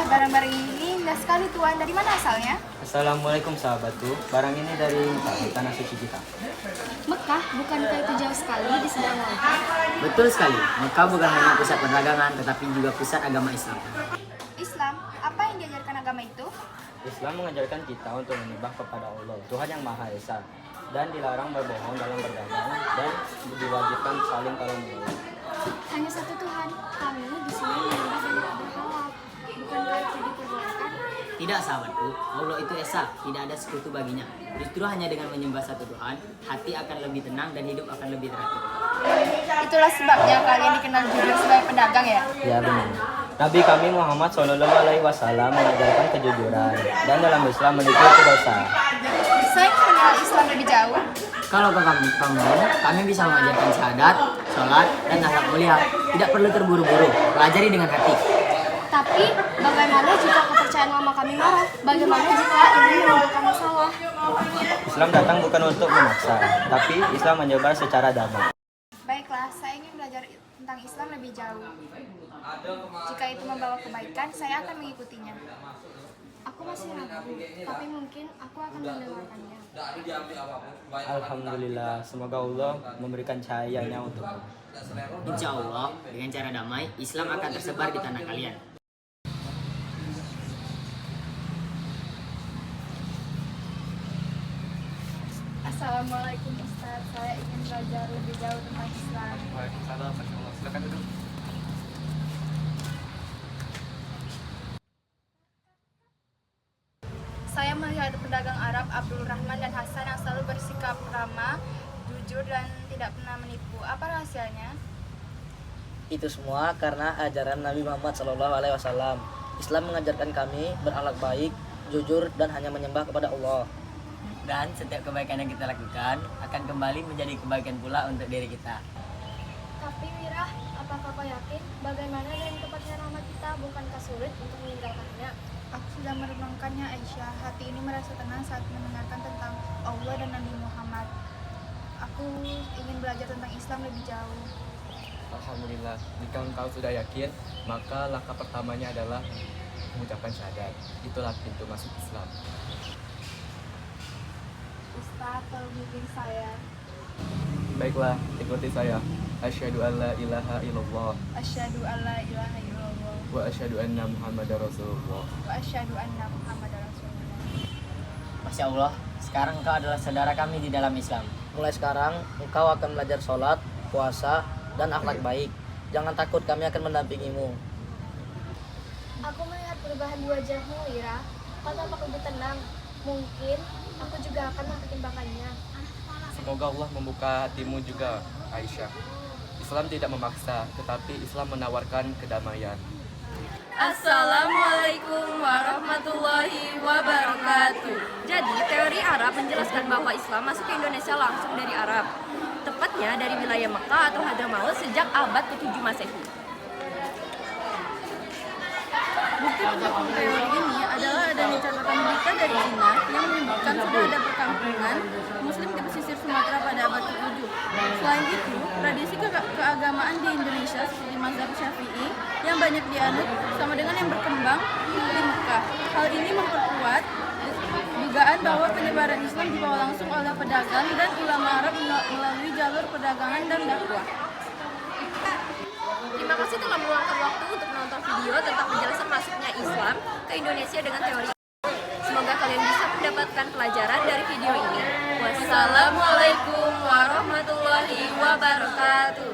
barang-barang ini indah sekali Tuan. Dari mana asalnya? Assalamualaikum sahabatku, barang ini dari tanah suci kita. Mekah, bukankah itu jauh sekali di seberang lautan? Betul sekali, Mekah bukan hanya pusat perdagangan tetapi juga pusat agama Islam. Islam, apa yang diajarkan agama itu? Islam mengajarkan kita untuk menyembah kepada Allah, Tuhan yang Maha Esa, dan dilarang berbohong dalam berdagang dan diwajibkan saling tolong menolong. Hanya satu Tuhan, kami di sini menyembah dan berhalal. Bukankah itu diperbolehkan? Tidak sahabatku, Allah itu Esa, tidak ada sekutu baginya. Justru hanya dengan menyembah satu Tuhan, hati akan lebih tenang dan hidup akan lebih teratur. Itulah sebabnya kalian dikenal jujur sebagai pedagang ya? Ya benar. Nabi kami Muhammad SAW mengajarkan kejujuran dan dalam Islam menutup dosa. Saya ingin mengenal Islam lebih jauh. Kalau kami bisa mengajarkan syahadat, sholat, dan akhlak mulia. Tidak perlu terburu-buru, pelajari dengan hati. Tapi, bagaimana jika kepercayaan lama kami marah? Bagaimana jika ini menimbulkan masalah? Islam datang bukan untuk memaksa, tapi Islam menyebar secara damai. Baiklah, saya ingin belajar tentang Islam lebih jauh. Jika itu membawa kebaikan, saya akan mengikutinya. Aku masih ragu, tapi mungkin aku akan mendengarkannya. Alhamdulillah, semoga Allah memberikan cahayanya untukmu. Insya Allah, dengan cara damai, Islam akan tersebar di tanah kalian. Assalamualaikum Ustaz, saya ingin belajar lebih jauh tentang Islam. Waalaikumsalam, silakan duduk. Saya melihat pedagang Arab Abdul Rahman dan Hasan yang selalu bersikap ramah, jujur, dan tidak pernah menipu. Apa rahasianya? Itu semua karena ajaran Nabi Muhammad SAW. Islam mengajarkan kami berakhlak baik, jujur, dan hanya menyembah kepada Allah. Dan setiap kebaikan yang kita lakukan akan kembali menjadi kebaikan pula untuk diri kita. Tapi Wirah, apakah kau yakin bagaimana dengan kepercayaan lama kita? Bukankah sulit untuk meninggalkannya? Aku sudah merenungkannya Aisyah. Hati ini merasa tenang saat mendengarkan tentang Allah dan Nabi Muhammad. Aku ingin belajar tentang Islam lebih jauh. Alhamdulillah, jika engkau sudah yakin, maka langkah pertamanya adalah mengucapkan syahadat. Itulah pintu masuk Islam. Ustaz, tolong bimbing saya. Baiklah, ikuti saya. Asyhadu an la ilaha illallah Asyhadu an la ilaha illallah wa asyhadu anna Muhammadar Rasulullah. wa asyhadu anna Muhammadar Rasulullah. Masya Allah, sekarang engkau adalah saudara kami di dalam Islam. Mulai sekarang, engkau akan belajar sholat, puasa, dan akhlak baik. Jangan takut, kami akan mendampingimu. Aku melihat perubahan di wajahmu, Ira. Kau tampak lebih tenang. Mungkin aku juga akan mempertimbangkannya. Semoga Allah membuka hatimu juga, Aisyah. Islam tidak memaksa, tetapi Islam menawarkan kedamaian. Assalamualaikum warahmatullahi wabarakatuh. Jadi, teori Arab menjelaskan bahwa Islam masuk ke Indonesia langsung dari Arab, tepatnya dari wilayah Mekah atau Hadramaut sejak abad ke-7 Masehi. Bukti pendukung teori ini adalah adanya catatan berita dari Cina yang menyebutkan sudah ada perkampungan Muslim di pesisir Sumatera pada abad ke-7. Selain itu, tradisi keagamaan di Indonesia seperti mazhab Syafi'i yang banyak dianut sama dengan yang berkembang di Mekah. Hal ini memperkuat dugaan bahwa penyebaran Islam dibawa langsung oleh pedagang dan ulama Arab melalui jalur perdagangan dan dakwah. Terima kasih telah meluangkan waktu untuk menonton video tentang penjelasan masuknya Islam ke Indonesia dengan teori. Semoga kalian bisa mendapatkan pelajaran dari video ini. Wassalamualaikum warahmatullahi wabarakatuh.